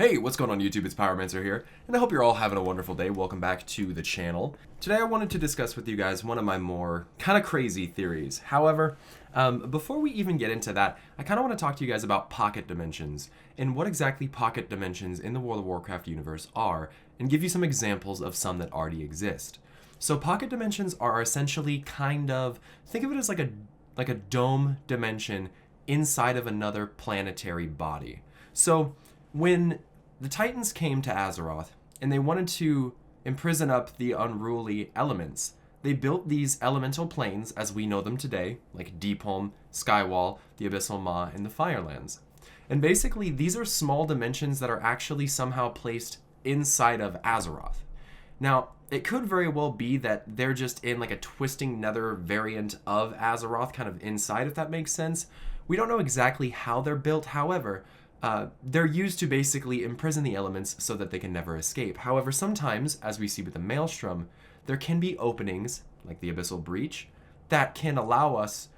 Hey, what's going on YouTube? It's Pyromancer here, and I hope you're all having a wonderful day. Welcome back to the channel. Today I wanted to discuss with you guys one of my more kind of crazy theories. However, before we even get into that, I kind of want to talk to you guys about pocket dimensions and what exactly pocket dimensions in the World of Warcraft universe are, and give you some examples of some that already exist. So pocket dimensions are essentially think of it as like a dome dimension inside of another planetary body. So when the Titans came to Azeroth, and they wanted to imprison up the unruly elements. They built these elemental planes as we know them today, like Deepholm, Skywall, the Abyssal Maw, and the Firelands. And basically, these are small dimensions that are actually somehow placed inside of Azeroth. Now, it could very well be that they're just in like a twisting nether variant of Azeroth, kind of inside, if that makes sense. We don't know exactly how they're built, however, they're used to basically imprison the elements so that they can never escape. However, sometimes, as we see with the Maelstrom, there can be openings, like the Abyssal Breach, that can allow us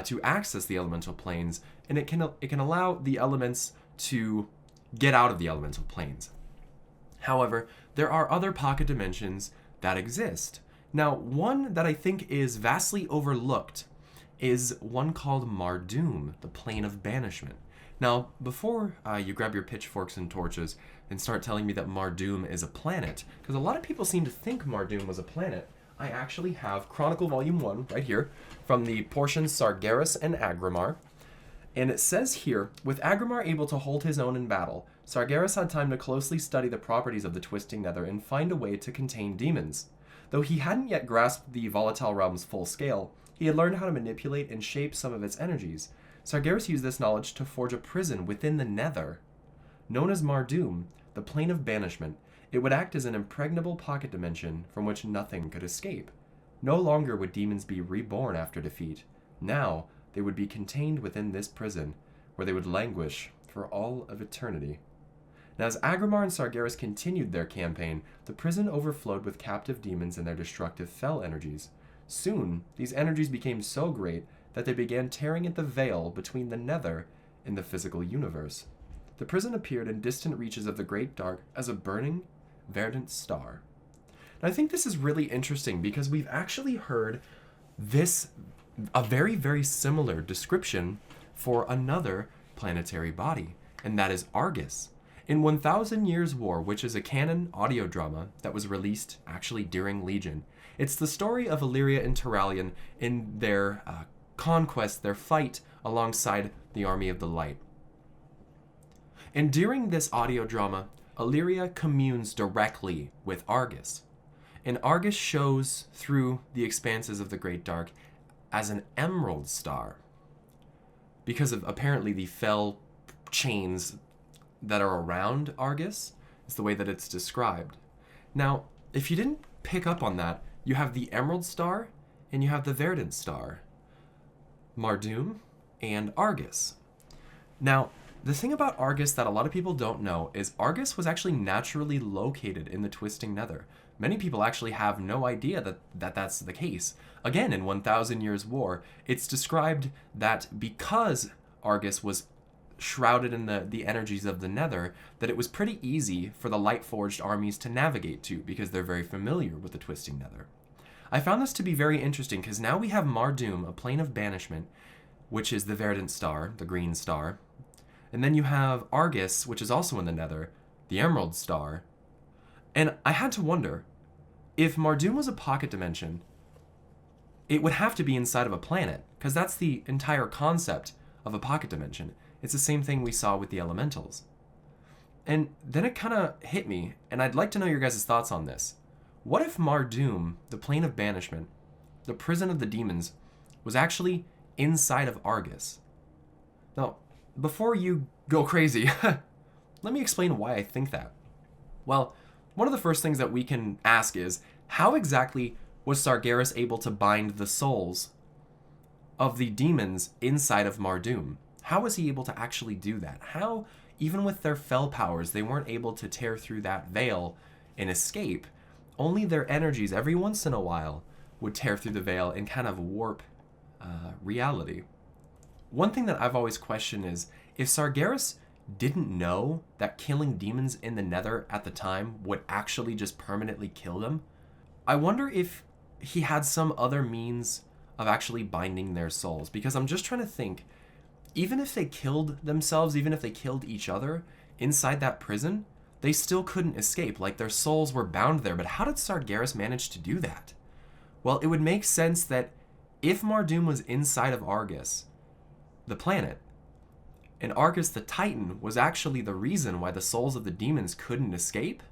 to access the elemental planes, and it can allow the elements to get out of the elemental planes. However, there are other pocket dimensions that exist. Now, one that I think is vastly overlooked is one called Mardum, the Plane of Banishment. Now, before you grab your pitchforks and torches and start telling me that Mardum is a planet, because a lot of people seem to think Mardum was a planet, I actually have Chronicle Volume 1 right here from the portions Sargeras and Agrimar. And it says here, with Agrimar able to hold his own in battle, Sargeras had time to closely study the properties of the Twisting Nether and find a way to contain demons. Though he hadn't yet grasped the volatile realm's full scale, he had learned how to manipulate and shape some of its energies. Sargeras used this knowledge to forge a prison within the Nether. Known as Mardum, the Plane of Banishment, it would act as an impregnable pocket dimension from which nothing could escape. No longer would demons be reborn after defeat. Now, they would be contained within this prison, where they would languish for all of eternity. Now, as Agrimar and Sargeras continued their campaign, the prison overflowed with captive demons and their destructive fell energies. Soon, these energies became so great that they began tearing at the veil between the Nether and the physical universe. The prison appeared in distant reaches of the Great Dark as a burning, verdant star. And I think this is really interesting because we've actually heard a very, very similar description for another planetary body, and that is Argus. In 1000 Years' War, which is a canon audio drama that was released actually during Legion, it's the story of Illyria and Turalyon in their conquest, their fight alongside the Army of the Light. And during this audio drama, Illyria communes directly with Argus. And Argus shows through the expanses of the Great Dark as an emerald star, because of apparently the fell chains that are around Argus, is the way that it's described. Now, if you didn't pick up on that, you have the emerald star and you have the verdant star. Mardum, and Argus. Now, the thing about Argus that a lot of people don't know is Argus was actually naturally located in the Twisting Nether. Many people actually have no idea that that's the case. Again, in 1000 Years' War, it's described that because Argus was shrouded in the energies of the Nether, that it was pretty easy for the Light-Forged armies to navigate to, because they're very familiar with the Twisting Nether. I found this to be very interesting because now we have Mardum, a Plane of Banishment, which is the verdant star, the green star. And then you have Argus, which is also in the Nether, the emerald star. And I had to wonder, if Mardum was a pocket dimension, it would have to be inside of a planet, because that's the entire concept of a pocket dimension. It's the same thing we saw with the elementals. And then it kind of hit me, and I'd like to know your guys' thoughts on this. What if Mardum, the Plane of Banishment, the prison of the demons, was actually inside of Argus? Now, before you go crazy, let me explain why I think that. Well, one of the first things that we can ask is, how exactly was Sargeras able to bind the souls of the demons inside of Mardum? How was he able to actually do that? How, even with their fell powers, they weren't able to tear through that veil and escape? Only their energies, every once in a while, would tear through the veil and kind of warp reality. One thing that I've always questioned is, if Sargeras didn't know that killing demons in the Nether at the time would actually just permanently kill them. I wonder if he had some other means of actually binding their souls, because I'm just trying to think, even if they killed themselves, even if they killed each other inside that prison, they still couldn't escape. Like, their souls were bound there. But how did Sargeras manage to do that? Well, it would make sense that if Mardum was inside of Argus, the planet, and Argus the Titan was actually the reason why the souls of the demons couldn't escape,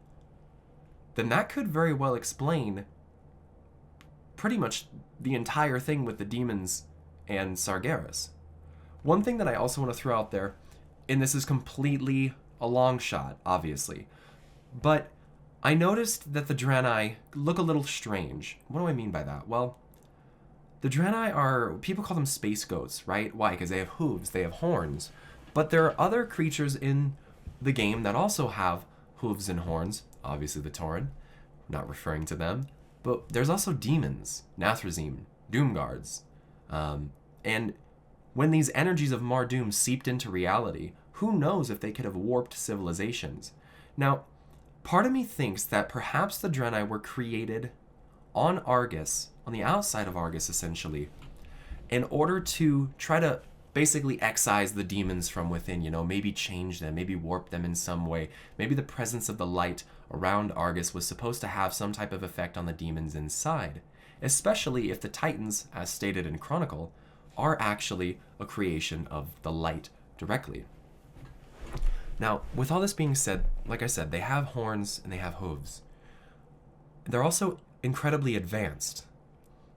then that could very well explain pretty much the entire thing with the demons and Sargeras. One thing that I also want to throw out there, and this is completely a long shot, obviously, but I noticed that the Draenei look a little strange. What do I mean by that? Well, the Draenei are, people call them space goats, right? Why? Because they have hooves, they have horns. But there are other creatures in the game that also have hooves and horns. Obviously the Tauren, not referring to them. But there's also demons, Nathrezim, Doomguards. And when these energies of Mardum seeped into reality, who knows if they could have warped civilizations? Now, part of me thinks that perhaps the Draenei were created on Argus, on the outside of Argus essentially, in order to try to basically excise the demons from within, maybe change them, maybe warp them in some way. Maybe the presence of the light around Argus was supposed to have some type of effect on the demons inside, especially if the Titans, as stated in Chronicle, are actually a creation of the light directly. Now, with all this being said, like I said, they have horns and they have hooves. They're also incredibly advanced,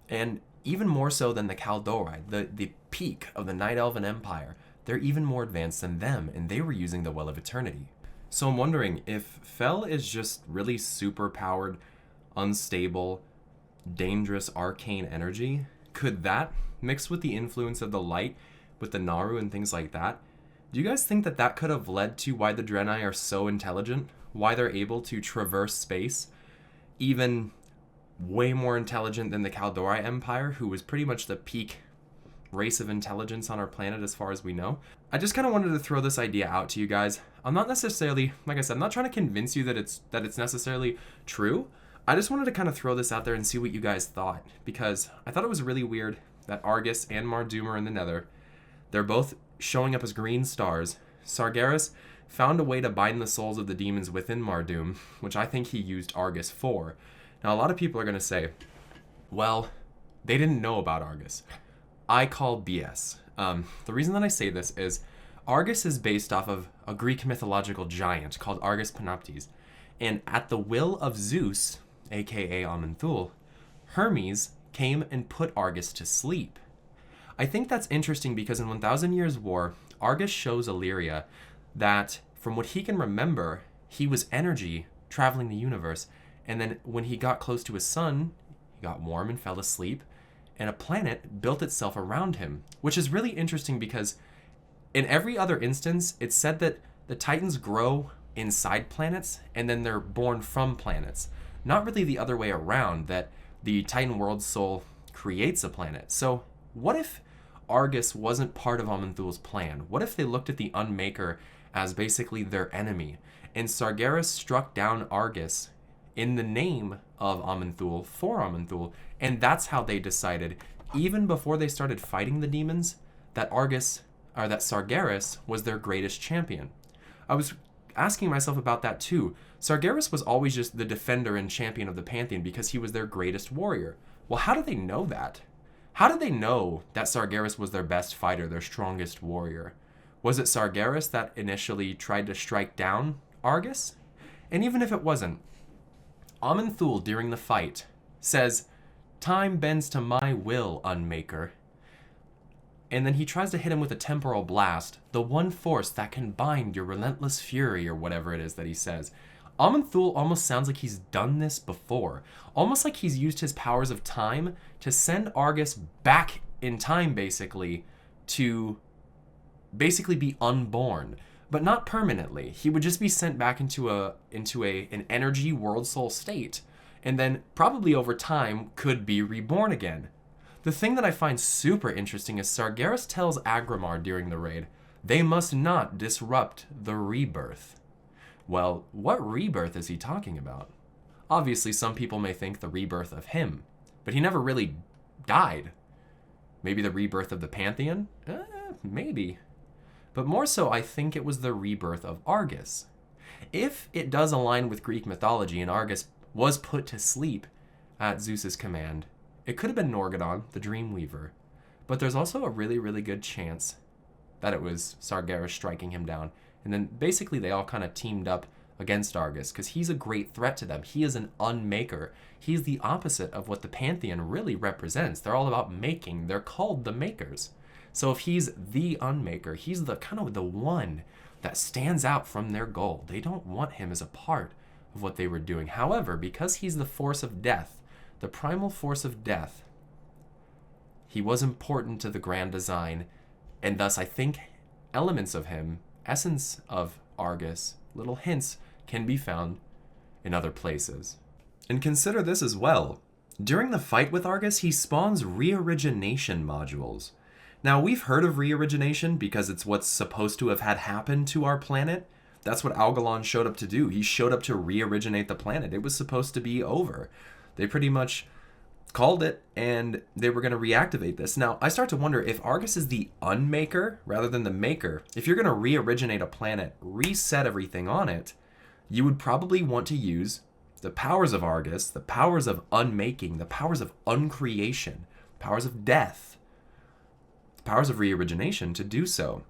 and even more so than the Kaldorei, the peak of the Night Elven Empire. They're even more advanced than them, and they were using the Well of Eternity. So I'm wondering if Fel is just really super powered, unstable, dangerous arcane energy. Could that, mixed with the influence of the light, with the Naru and things like that, do you guys think that that could have led to why the Draenei are so intelligent? Why they're able to traverse space, even way more intelligent than the Kaldorei Empire, who was pretty much the peak race of intelligence on our planet as far as we know? I just kind of wanted to throw this idea out to you guys. I'm not necessarily, like I said, I'm not trying to convince you that it's necessarily true. I just wanted to kind of throw this out there and see what you guys thought, because I thought it was really weird that Argus and Mardum are in the Nether. They're both showing up as green stars. Sargeras found a way to bind the souls of the demons within Mardum, which I think he used Argus for. Now, a lot of people are going to say, well, they didn't know about Argus. I call BS. The reason that I say this is Argus is based off of a Greek mythological giant called Argus Panoptes. And at the will of Zeus, aka Amenthul, Hermes came and put Argus to sleep. I think that's interesting because in 1000 Years' War, Argus shows Illyria that, from what he can remember, he was energy traveling the universe. And then when he got close to his sun, he got warm and fell asleep, and a planet built itself around him, which is really interesting because in every other instance, it's said that the Titans grow inside planets and then they're born from planets. Not really the other way around, that the Titan world soul creates a planet. So what if Argus wasn't part of Amenthul's plan? What if they looked at the Unmaker as basically their enemy, and Sargeras struck down Argus in the name of Amenthul, for Amenthul, and that's how they decided, even before they started fighting the demons, that Sargeras was their greatest champion. I was asking myself about that too. Sargeras was always just the defender and champion of the Pantheon because he was their greatest warrior. Well, how did they know that? How did they know that Sargeras was their best fighter, their strongest warrior? Was it Sargeras that initially tried to strike down Argus? And even if it wasn't, Amenthul during the fight says, "Time bends to my will, Unmaker." And then he tries to hit him with a temporal blast, the one force that can bind your relentless fury, or whatever it is that he says. Amenthul almost sounds like he's done this before. Almost like he's used his powers of time to send Argus back in time, basically, to basically be unborn. But not permanently. He would just be sent back into an energy world soul state, and then probably over time could be reborn again. The thing that I find super interesting is Sargeras tells Agramar during the raid They must not disrupt the rebirth. Well, what rebirth is he talking about? Obviously, some people may think the rebirth of him, but he never really died. Maybe the rebirth of the Pantheon? Maybe. But more so, I think it was the rebirth of Argus. If it does align with Greek mythology and Argus was put to sleep at Zeus's command, it could have been Norgodon, the Dreamweaver. But there's also a really, really good chance that it was Sargeras striking him down. And then basically they all kind of teamed up against Argus because he's a great threat to them. He is an unmaker. He's the opposite of what the Pantheon really represents. They're all about making. They're called the makers. So if he's the unmaker, he's the kind of the one that stands out from their goal. They don't want him as a part of what they were doing. However, because he's the force of death, the primal force of death, he was important to the grand design, and thus I think elements of him, essence of Argus, little hints can be found in other places. And consider this as well. During the fight with Argus, he spawns re-origination modules. Now, we've heard of re-origination because it's what's supposed to have had happen to our planet. That's what Algalon showed up to do. He showed up to re-originate the planet. It was supposed to be over. They pretty much called it, and they were going to reactivate this. Now, I start to wonder if Argus is the unmaker rather than the maker. If you're going to re-originate a planet, reset everything on it, you would probably want to use the powers of Argus, the powers of unmaking, the powers of uncreation, powers of death, the powers of re-origination to do so.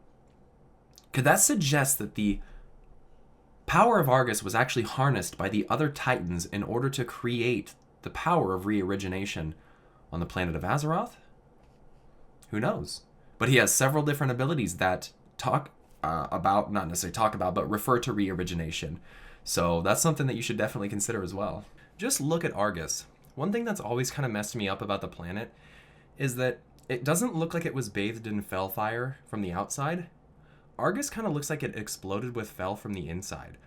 Could that suggest that the power of Argus was actually harnessed by the other Titans in order to create the power of re-origination on the planet of Azeroth? Who knows? But he has several different abilities that talk about, not necessarily talk about, but refer to re-origination. So that's something that you should definitely consider as well. Just look at Argus. One thing that's always kind of messed me up about the planet is that it doesn't look like it was bathed in fel fire from the outside. Argus kind of looks like it exploded with fel from the inside.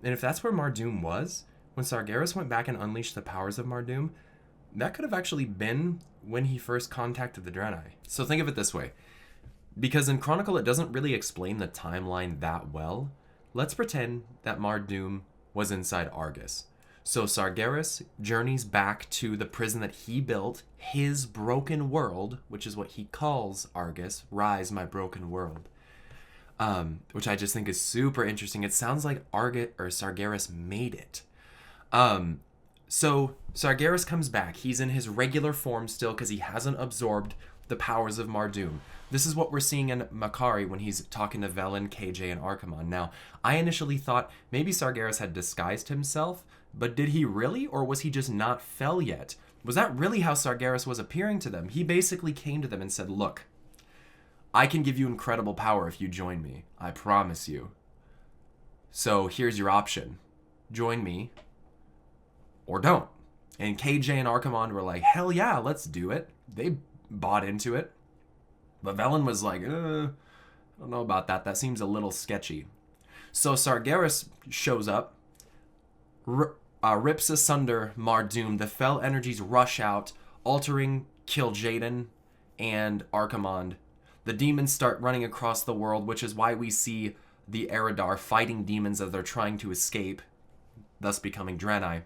And if that's where Mardum was, when Sargeras went back and unleashed the powers of Mardum, that could have actually been when he first contacted the Draenei. So think of it this way. Because in Chronicle, it doesn't really explain the timeline that well. Let's pretend that Mardum was inside Argus. So Sargeras journeys back to the prison that he built, his broken world, which is what he calls Argus, Rise, my broken world. Which I just think is super interesting. It sounds like Sargeras made it. So Sargeras comes back. He's in his regular form still because he hasn't absorbed the powers of Mardum. This is what we're seeing in Makari when he's talking to Velen, KJ, and Archimonde. Now, I initially thought maybe Sargeras had disguised himself, but did he really, or was he just not fel yet? Was that really how Sargeras was appearing to them? He basically came to them and said, look, I can give you incredible power if you join me. I promise you. So here's your option. Join me or don't. And KJ and Archimonde were like, hell yeah, let's do it. They bought into it. But Velen was like, I don't know about that. That seems a little sketchy. So Sargeras shows up, rips asunder Mardum. The fel energies rush out, altering Kil'jaeden and Archimonde. The demons start running across the world, which is why we see the Eridar fighting demons as they're trying to escape, thus becoming Draenei.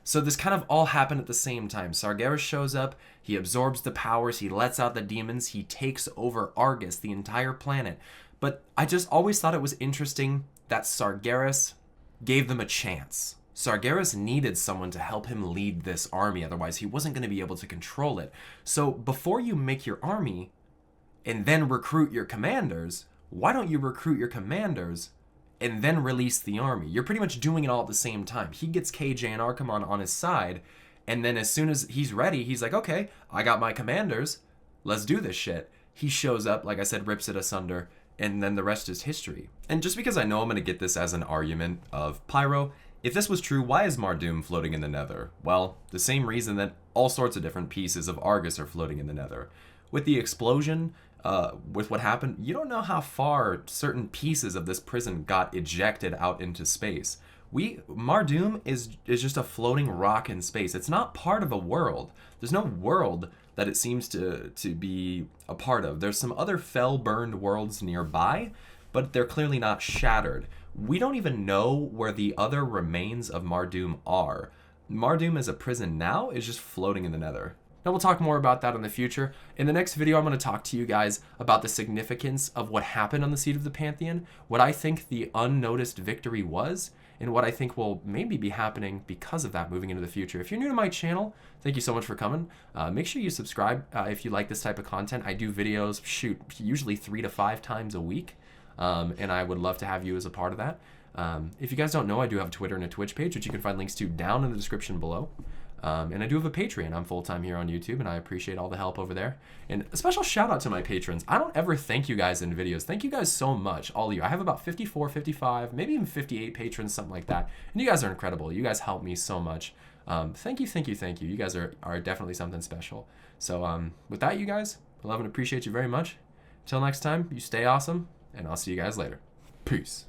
So this kind of all happened at the same time. Sargeras shows up, he absorbs the powers, he lets out the demons, he takes over Argus, the entire planet. But I just always thought it was interesting that Sargeras gave them a chance. Sargeras needed someone to help him lead this army, otherwise he wasn't going to be able to control it. So before you make your army and then recruit your commanders, why don't you recruit your commanders and then release the army? You're pretty much doing it all at the same time. He gets KJ and Archimonde on his side, and then as soon as he's ready, he's like, okay, I got my commanders. Let's do this shit. He shows up, like I said, rips it asunder, and then the rest is history. And just because I know I'm going to get this as an argument of Pyro, if this was true, why is Mardum floating in the Nether? Well, the same reason that all sorts of different pieces of Argus are floating in the Nether. With the explosion, with what happened, you don't know how far certain pieces of this prison got ejected out into space. Mardum is just a floating rock in space. It's not part of a world. There's no world that it seems to be a part of. There's some other fell burned worlds nearby, but they're clearly not shattered. We don't even know where the other remains of Mardum are. Mardum as a prison now is just floating in the nether. Now we'll talk more about that in the future. In the next video, I'm going to talk to you guys about the significance of what happened on the Seat of the Pantheon, what I think the unnoticed victory was, and what I think will maybe be happening because of that moving into the future. If you're new to my channel, thank you so much for coming. Make sure you subscribe if you like this type of content. I do videos, usually 3 to 5 times a week, and I would love to have you as a part of that. If you guys don't know, I do have a Twitter and a Twitch page, which you can find links to down in the description below. And I do have a Patreon. I'm full-time here on YouTube, and I appreciate all the help over there. And a special shout-out to my patrons. I don't ever thank you guys in videos. Thank you guys so much, all of you. I have about 54, 55, maybe even 58 patrons, something like that. And you guys are incredible. You guys help me so much. Thank you, thank you, thank you. You guys are definitely something special. So with that, you guys, I love and appreciate you very much. Until next time, you stay awesome, and I'll see you guys later. Peace.